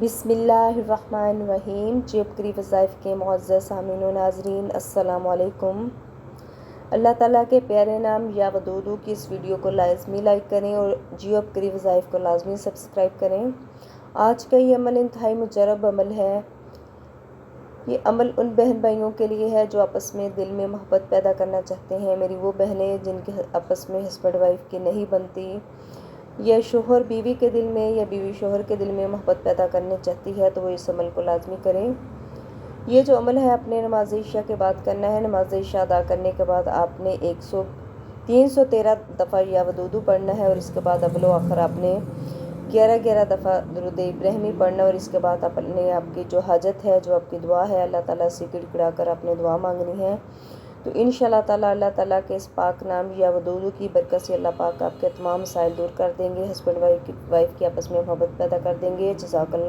بسم اللہ الرحمن الرحیم۔ جیب کری وظائف کے معزز سامعین و ناظرین، السلام علیکم۔ اللہ تعالیٰ کے پیارے نام یا ودودو کی اس ویڈیو کو لازمی لائک کریں اور جیب کری وظائف کو لازمی سبسکرائب کریں۔ آج کا یہ عمل انتہائی مجرب عمل ہے۔ یہ عمل ان بہن بھائیوں کے لیے ہے جو آپس میں دل میں محبت پیدا کرنا چاہتے ہیں۔ میری وہ بہنیں جن کے آپس میں ہسبینڈ وائف کی نہیں بنتی، یا شوہر بیوی کے دل میں یا بیوی شوہر کے دل میں محبت پیدا کرنے چاہتی ہے، تو وہ اس عمل کو لازمی کریں۔ یہ جو عمل ہے اپنے نماز عشاء کے بعد کرنا ہے۔ نماز عشاء ادا کرنے کے بعد آپ نے 313 دفعہ یا ودودو پڑھنا ہے، اور اس کے بعد اول و آخر آپ نے 11 دفعہ درود ابراہیمی پڑھنا ہے، اور اس کے بعد آپ کی جو حاجت ہے، جو آپ کی دعا ہے، اللہ تعالیٰ سے گڑ گڑا کر آپ نے دعا مانگنی ہے۔ تو انشاءاللہ تعالیٰ اللہ تعالیٰ کے اس پاک نام یا ودودو کی برکت سے اللہ پاک آپ کے تمام مسائل دور کر دیں گے، ہسبینڈ وائف کی آپس میں محبت پیدا کر دیں گے۔ جزاک اللہ۔